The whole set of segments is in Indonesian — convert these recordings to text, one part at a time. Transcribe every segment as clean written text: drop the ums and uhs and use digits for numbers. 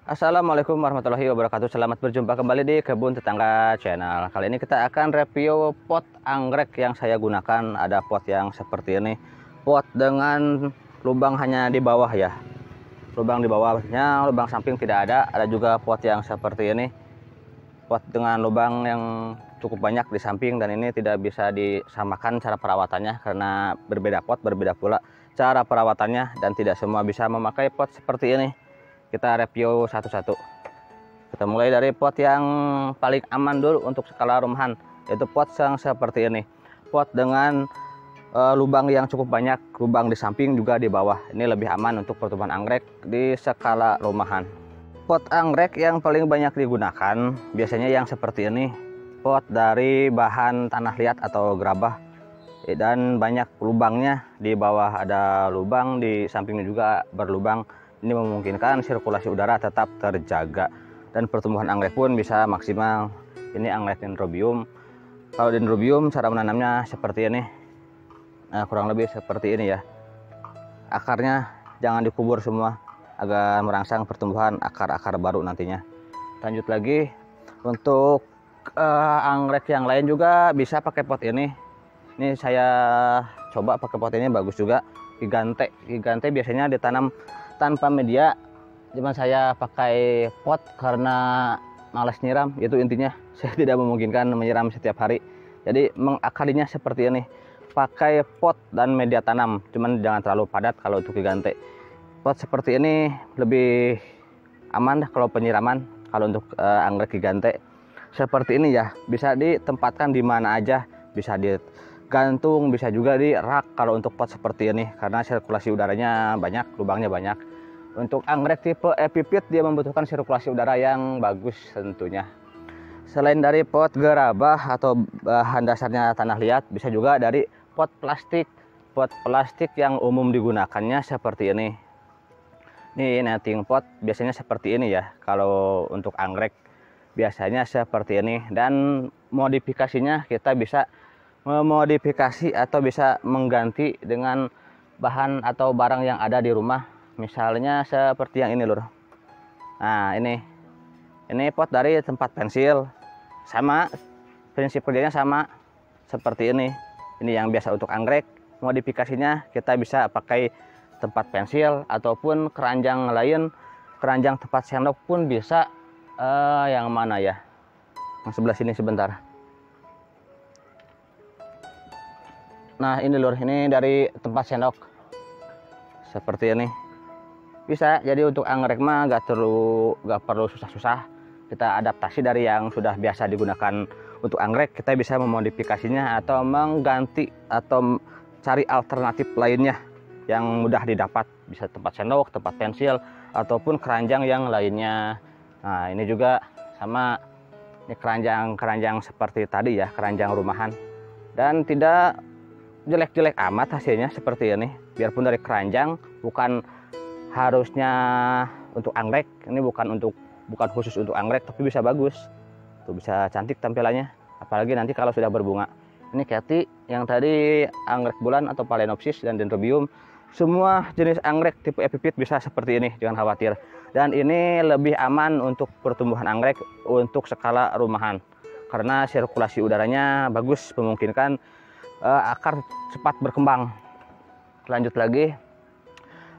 Assalamualaikum warahmatullahi wabarakatuh. Selamat berjumpa kembali di Kebun Tetangga Channel. Kali ini kita akan review pot anggrek yang saya gunakan. Ada pot yang seperti ini, pot dengan lubang hanya di bawah ya. Lubang di bawahnya, lubang samping tidak ada. Ada juga pot yang seperti ini, pot dengan lubang yang cukup banyak di samping, dan ini tidak bisa disamakan cara perawatannya karena berbeda pot, berbeda pula cara perawatannya, dan tidak semua bisa memakai pot seperti ini. Kita review satu-satu. Kita mulai dari pot yang paling aman dulu untuk skala rumahan, yaitu pot yang seperti ini, pot dengan lubang yang cukup banyak, lubang di samping juga di bawah. Ini lebih aman untuk pertumbuhan anggrek di skala rumahan. Pot anggrek yang paling banyak digunakan biasanya yang seperti ini, pot dari bahan tanah liat atau gerabah, dan banyak lubangnya. Di bawah ada lubang, di sampingnya juga berlubang. Ini memungkinkan sirkulasi udara tetap terjaga dan pertumbuhan anggrek pun bisa maksimal. Ini anggrek dendrobium. Kalau dendrobium cara menanamnya seperti ini. Nah, kurang lebih seperti ini ya. Akarnya jangan dikubur semua agar merangsang pertumbuhan akar-akar baru nantinya. Lanjut lagi, untuk anggrek yang lain juga bisa pakai pot ini. Ini saya coba pakai pot ini, bagus juga. Gigante. Gigante biasanya ditanam tanpa media, cuman saya pakai pot karena malas nyiram. Itu intinya, saya tidak memungkinkan menyiram setiap hari, jadi mengakarinya seperti ini, pakai pot dan media tanam, cuman jangan terlalu padat. Kalau untuk gigante, pot seperti ini lebih aman dah kalau penyiraman. Kalau untuk anggrek gigante seperti ini ya, bisa ditempatkan di mana aja, bisa di gantung, bisa juga di rak kalau untuk pot seperti ini, karena sirkulasi udaranya banyak, lubangnya banyak. Untuk anggrek tipe epipit dia membutuhkan sirkulasi udara yang bagus tentunya. Selain dari pot gerabah atau bahan dasarnya tanah liat, bisa juga dari pot plastik. Pot plastik yang umum digunakannya seperti ini. Ini netting pot biasanya seperti ini ya. Kalau untuk anggrek biasanya seperti ini, dan modifikasinya kita bisa memodifikasi atau bisa mengganti dengan bahan atau barang yang ada di rumah. Misalnya seperti yang ini lur. Nah, ini pot dari tempat pensil, sama prinsip kerjanya sama seperti ini. Ini yang biasa untuk anggrek. Modifikasinya kita bisa pakai tempat pensil ataupun keranjang lain, keranjang tempat sendok pun bisa. Yang mana ya, yang sebelah sini sebentar. Nah, ini lur, ini dari tempat sendok seperti ini. Bisa jadi untuk anggrek mah gak perlu susah-susah. Kita adaptasi dari yang sudah biasa digunakan untuk anggrek, kita bisa memodifikasinya atau mengganti atau cari alternatif lainnya yang mudah didapat. Bisa tempat sendok, tempat pensil, ataupun keranjang yang lainnya. Nah, ini juga sama, ini keranjang seperti tadi ya, keranjang rumahan, dan tidak jelek-jelek amat hasilnya seperti ini. Biarpun dari keranjang, bukan harusnya untuk anggrek. Ini bukan khusus untuk anggrek, tapi bisa bagus tuh, bisa cantik tampilannya, apalagi nanti kalau sudah berbunga. Ini Cathy yang tadi anggrek bulan atau Phalaenopsis dan Dendrobium. Semua jenis anggrek tipe epipit bisa seperti ini, jangan khawatir. Dan ini lebih aman untuk pertumbuhan anggrek untuk skala rumahan karena sirkulasi udaranya bagus, memungkinkan akar cepat berkembang. Lanjut lagi,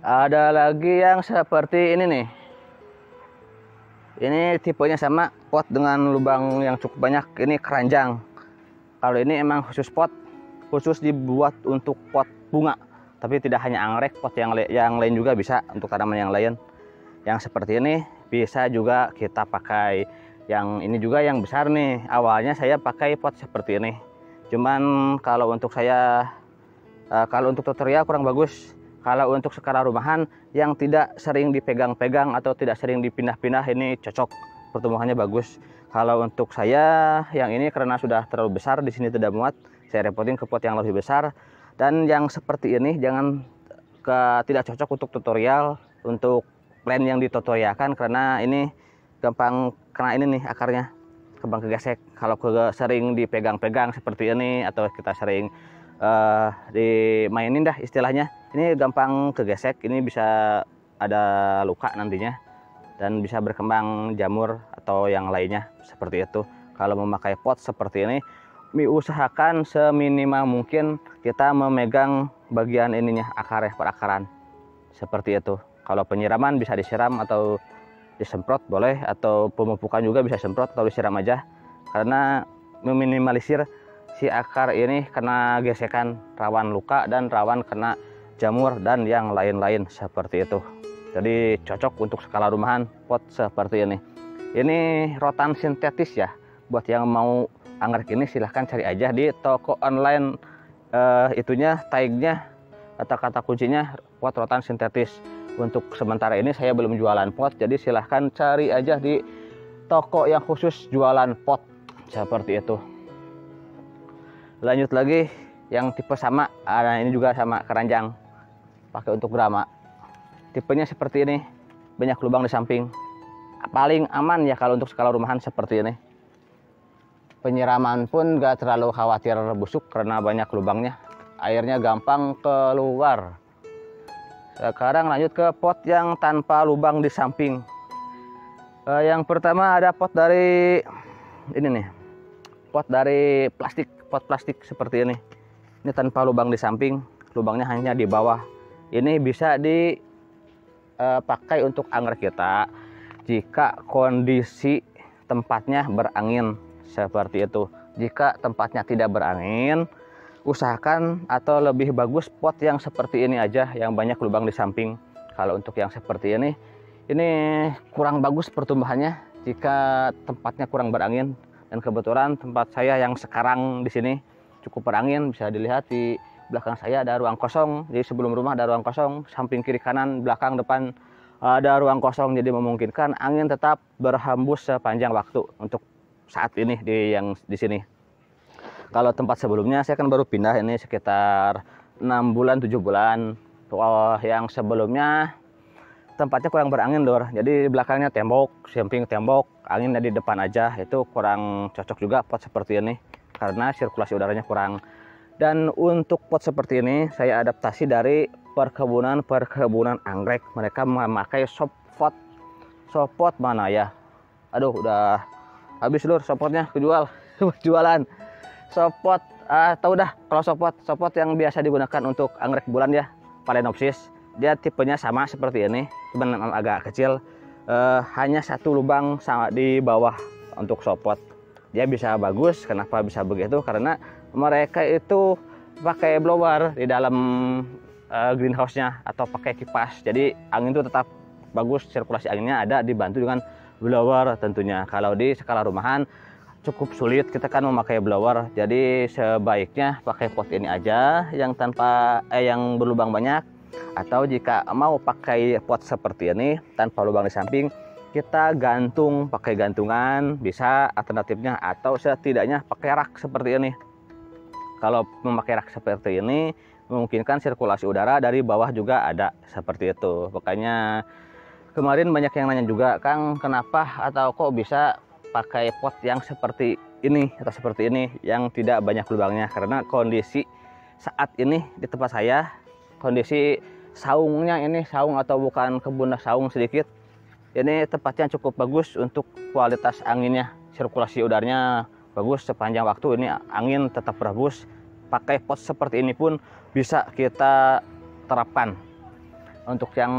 ada lagi yang seperti ini nih. Ini tipenya sama, pot dengan lubang yang cukup banyak. Ini keranjang. Kalau ini emang khusus pot, khusus dibuat untuk pot bunga, tapi tidak hanya anggrek, pot yang lain juga bisa untuk tanaman yang lain. Yang seperti ini bisa juga kita pakai. Yang ini juga yang besar nih, awalnya saya pakai pot seperti ini, cuman kalau untuk tutorial kurang bagus. Kalau untuk skala rumahan yang tidak sering dipegang-pegang atau tidak sering dipindah-pindah, ini cocok, pertumbuhannya bagus. Kalau untuk saya yang ini karena sudah terlalu besar, di sini tidak muat, saya repotin ke pot yang lebih besar. Dan yang seperti ini tidak cocok untuk tutorial, untuk plan yang ditutorialkan, karena ini gampang kena ini nih akarnya, gampang kegesek. Kalau sering dipegang-pegang seperti ini atau kita sering dimainin dah istilahnya, ini gampang kegesek, ini bisa ada luka nantinya. dan bisa berkembang jamur atau yang lainnya seperti itu. Kalau memakai pot seperti ini, usahakan seminimal mungkin kita memegang bagian ininya, akarnya, perakaran seperti itu. Kalau penyiraman bisa disiram atau disemprot boleh, atau pemupukan juga bisa semprot atau disiram aja, karena meminimalisir si akar ini kena gesekan, rawan luka dan rawan kena jamur dan yang lain-lain seperti itu. Jadi cocok untuk skala rumahan pot seperti ini. Ini rotan sintetis ya. Buat yang mau anggrek ini silahkan cari aja di toko online, itunya tagnya atau kata kuncinya pot rotan sintetis. Untuk sementara ini saya belum jualan pot, jadi silahkan cari aja di toko yang khusus jualan pot seperti itu. Lanjut lagi yang tipe sama, ini juga sama keranjang, pakai untuk grama. Tipenya seperti ini, banyak lubang di samping. Paling aman ya kalau untuk skala rumahan seperti ini. Penyiraman pun gak terlalu khawatir busuk karena banyak lubangnya, airnya gampang keluar. Sekarang lanjut ke pot yang tanpa lubang di samping. Yang pertama ada pot dari ini nih, pot dari plastik, pot plastik seperti ini. Ini tanpa lubang di samping, lubangnya hanya di bawah. Ini bisa dipakai untuk anggrek kita jika kondisi tempatnya berangin seperti itu. Jika tempatnya tidak berangin, usahakan atau lebih bagus pot yang seperti ini aja, yang banyak lubang di samping. Kalau untuk yang seperti ini kurang bagus pertumbuhannya jika tempatnya kurang berangin. Dan kebetulan tempat saya yang sekarang di sini cukup berangin, bisa dilihat di belakang saya ada ruang kosong. Jadi sebelum rumah ada ruang kosong, samping kiri kanan, belakang depan ada ruang kosong. Jadi memungkinkan angin tetap berhembus sepanjang waktu untuk saat ini di sini. Kalau tempat sebelumnya saya kan baru pindah ini sekitar 6 bulan 7 bulan. Yang sebelumnya tempatnya kurang berangin Dor. Jadi belakangnya tembok, samping tembok, anginnya di depan aja. Itu kurang cocok juga pot seperti ini karena sirkulasi udaranya kurang. Dan untuk pot seperti ini saya adaptasi dari perkebunan anggrek. Mereka memakai sopot. Sopot mana ya? Aduh, udah habis Lur, sopotnya kejual. Jualan sopot, tahu dah kalau sopot yang biasa digunakan untuk anggrek bulan ya, Phalaenopsis. Dia tipenya sama seperti ini, cuman agak kecil, hanya satu lubang sama di bawah untuk sopot. Dia bisa bagus. Kenapa bisa begitu? Karena mereka itu pakai blower di dalam greenhouse-nya atau pakai kipas. Jadi angin itu tetap bagus, sirkulasi anginnya ada, dibantu dengan blower tentunya. Kalau di skala rumahan cukup sulit kita kan memakai blower, jadi sebaiknya pakai pot ini aja yang yang berlubang banyak. Atau jika mau pakai pot seperti ini tanpa lubang di samping, kita gantung pakai gantungan bisa alternatifnya, atau setidaknya pakai rak seperti ini. Kalau memakai rak seperti ini memungkinkan sirkulasi udara dari bawah juga ada seperti itu. Makanya kemarin banyak yang nanya juga, Kang, kenapa atau kok bisa pakai pot yang seperti ini atau seperti ini yang tidak banyak lubangnya? Karena kondisi saat ini di tempat saya, kondisi saungnya ini, saung atau bukan kebun, saung sedikit, ini tempatnya cukup bagus untuk kualitas anginnya, sirkulasi udaranya bagus sepanjang waktu. Ini angin tetap berhembus. Pakai pot seperti ini pun bisa kita terapkan. Untuk yang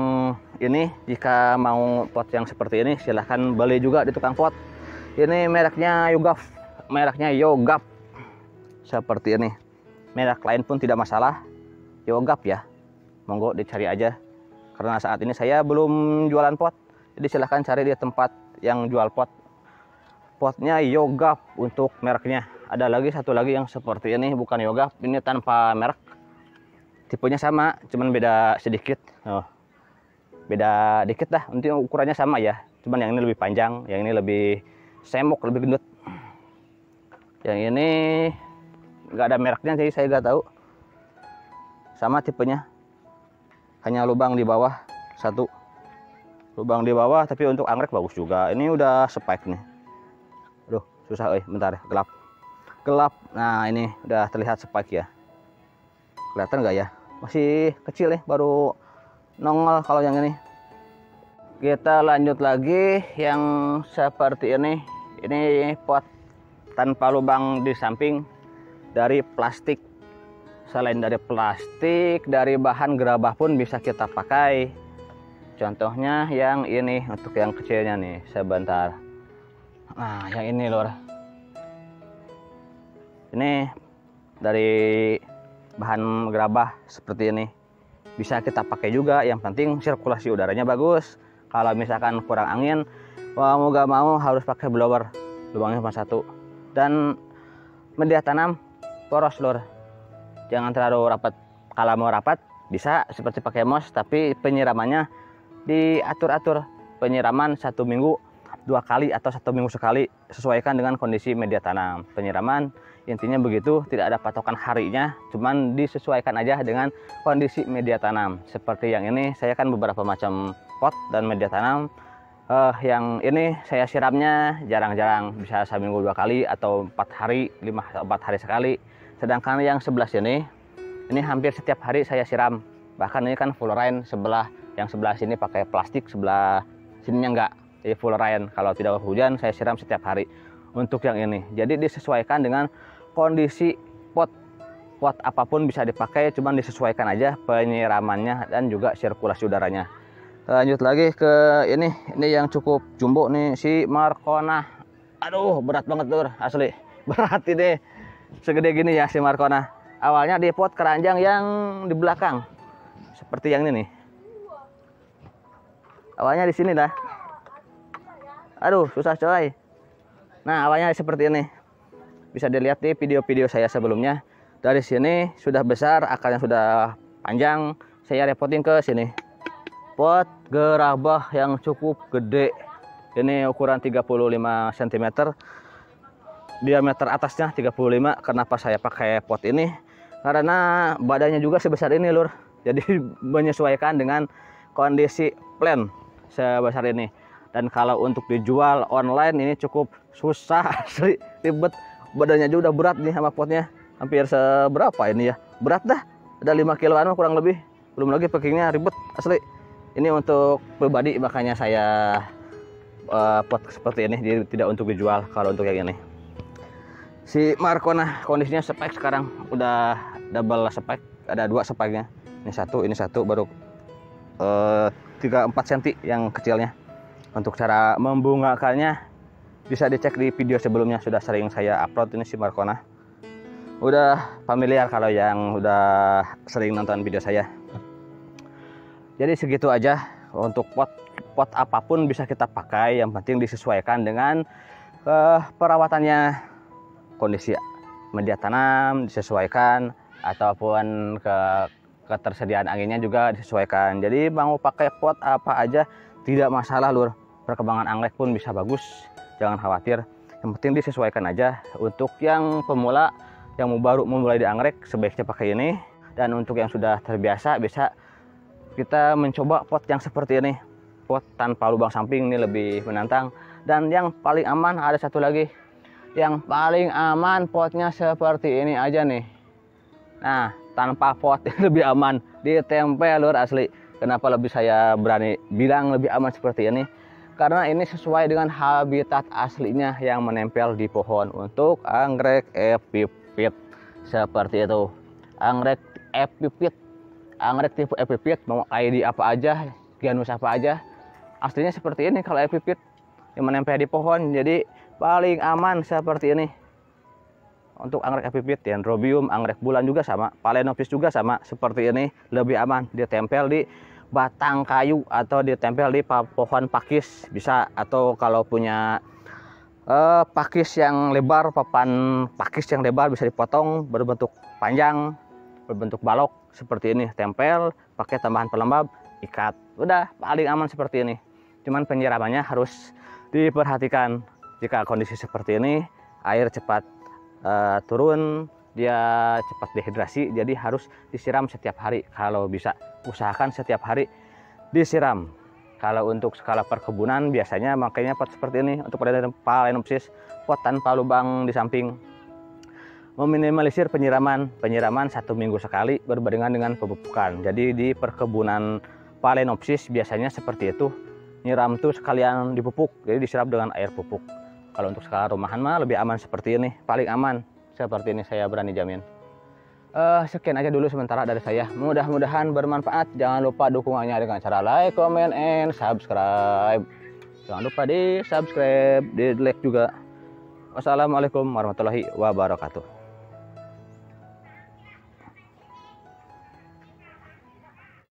ini, jika mau pot yang seperti ini silahkan beli juga di tukang pot. Ini mereknya Yogap seperti ini. Merek lain pun tidak masalah, Yogap ya, monggo dicari aja. Karena saat ini saya belum jualan pot, jadi silahkan cari di tempat yang jual pot. Potnya Yogap untuk mereknya. Ada lagi satu lagi yang seperti ini, bukan Yogap, ini tanpa merek. Tipenya sama, cuman beda sedikit. Beda dikit dah, nanti ukurannya sama ya, cuman yang ini lebih panjang, yang ini lebih semok, lebih gendut. Yang ini nggak ada mereknya, jadi saya nggak tahu. Sama tipenya, hanya lubang di bawah satu, lubang di bawah, tapi untuk anggrek bagus juga. Ini udah spike nih. Aduh, susah, bentar, gelap. Nah, ini udah terlihat spike ya. Kelihatan nggak ya? Masih kecil nih, baru nongol kalau yang ini. Kita lanjut lagi yang seperti ini. Ini pot tanpa lubang di samping dari plastik. Selain dari plastik, dari bahan gerabah pun bisa kita pakai. Contohnya yang ini untuk yang kecilnya nih, sebentar. Nah, yang ini lur. Ini dari bahan gerabah seperti ini. Bisa kita pakai juga, yang penting sirkulasi udaranya bagus. Kalau misalkan kurang angin, mau gak mau harus pakai blower, lubangnya cuma satu. Dan media tanam poros lur, jangan terlalu rapat. Kalau mau rapat bisa seperti pakai mos, tapi penyiramannya diatur-atur. Penyiraman 1 minggu 2 kali atau 1 minggu sekali, sesuaikan dengan kondisi media tanam. Penyiraman intinya begitu, tidak ada patokan harinya, cuman disesuaikan aja dengan kondisi media tanam. Seperti yang ini, saya kan beberapa macam pot dan media tanam. Yang ini saya siramnya jarang-jarang, bisa seminggu 2 kali atau 4 hari, 4 hari sekali. Sedangkan yang sebelah sini, ini hampir setiap hari saya siram. Bahkan ini kan Fullrain, yang sebelah sini pakai plastik, sebelah sininya enggak. Jadi Fullrain, kalau tidak hujan saya siram setiap hari. Untuk yang ini, jadi disesuaikan dengan kondisi pot. Pot apapun bisa dipakai, cuman disesuaikan aja penyiramannya dan juga sirkulasi udaranya. Lanjut lagi ke ini yang cukup jumbo nih, si Marcona. Aduh, berat banget lur, asli berat ini, segede gini ya si Marcona. Awalnya di pot keranjang yang di belakang, seperti yang ini nih. Awalnya di sini dah. Aduh, susah coy. Nah, awalnya seperti ini. Bisa dilihat di video-video saya sebelumnya. Dari sini sudah besar, akarnya sudah panjang. Saya repotin ke sini. Pot gerabah yang cukup gede. Ini ukuran 35 cm. Diameter atasnya 35. Kenapa saya pakai pot ini? Karena badannya juga sebesar ini lur. Jadi menyesuaikan dengan kondisi plan sebesar ini. Dan kalau untuk dijual online ini cukup susah, asli ribet. Badannya juga udah berat nih sama potnya, hampir seberapa ini ya, berat dah, ada 5 kiloan kurang lebih. Belum lagi packingnya ribet asli. Ini untuk pribadi, makanya saya pot seperti ini, jadi tidak untuk dijual. Kalau untuk yang ini, si Marcona kondisinya spek sekarang udah double spek, ada 2 speknya. Ini satu baru 3-4 cm yang kecilnya. Untuk cara membungakannya bisa dicek di video sebelumnya, sudah sering saya upload. Ini si Marcona udah familiar kalau yang udah sering nonton video saya. Jadi segitu aja untuk pot apapun bisa kita pakai, yang penting disesuaikan dengan perawatannya, kondisi media tanam disesuaikan, ataupun ketersediaan anginnya juga disesuaikan. Jadi mau pakai pot apa aja tidak masalah lur, perkembangan anggrek pun bisa bagus. Jangan khawatir, yang penting disesuaikan aja. Untuk yang pemula, yang baru memulai di anggrek, sebaiknya pakai ini. Dan untuk yang sudah terbiasa, bisa kita mencoba pot yang seperti ini. Pot tanpa lubang samping ini lebih menantang. Dan yang paling aman ada satu lagi. Yang paling aman potnya seperti ini aja nih. Nah, tanpa pot lebih aman, ditempel lur asli. Kenapa lebih saya berani bilang lebih aman seperti ini? Karena ini sesuai dengan habitat aslinya yang menempel di pohon. Untuk anggrek epipit seperti itu. Anggrek epipit, anggrek tipe epipit, mau ID apa aja, genus apa aja, aslinya seperti ini kalau epipit yang menempel di pohon. Jadi paling aman seperti ini. Untuk anggrek epipit, dendrobium, anggrek bulan juga sama, phalaenopsis juga sama, seperti ini lebih aman. Dia tempel di batang kayu atau ditempel di pohon pakis bisa, atau kalau punya pakis yang lebar, papan pakis yang lebar bisa dipotong berbentuk panjang, berbentuk balok seperti ini, tempel pakai tambahan pelembab, ikat, udah paling aman seperti ini. Cuman penyiramannya harus diperhatikan. Jika kondisi seperti ini, air cepat turun, dia cepat dehidrasi, jadi harus disiram setiap hari. Kalau bisa, usahakan setiap hari disiram. Kalau untuk skala perkebunan, biasanya makanya pot seperti ini. Untuk phalaenopsis, pot tanpa lubang di samping. Meminimalisir penyiraman 1 minggu sekali berbandingan dengan pemupukan. Jadi di perkebunan phalaenopsis biasanya seperti itu. nyiram tuh sekalian dipupuk, jadi disiram dengan air pupuk. Kalau untuk skala rumahan mah lebih aman seperti ini, paling aman seperti ini, saya berani jamin. Sekian aja dulu sementara dari saya, mudah-mudahan bermanfaat. Jangan lupa dukungannya dengan cara like, comment, and subscribe. Jangan lupa di subscribe, di like juga. Wassalamualaikum warahmatullahi wabarakatuh.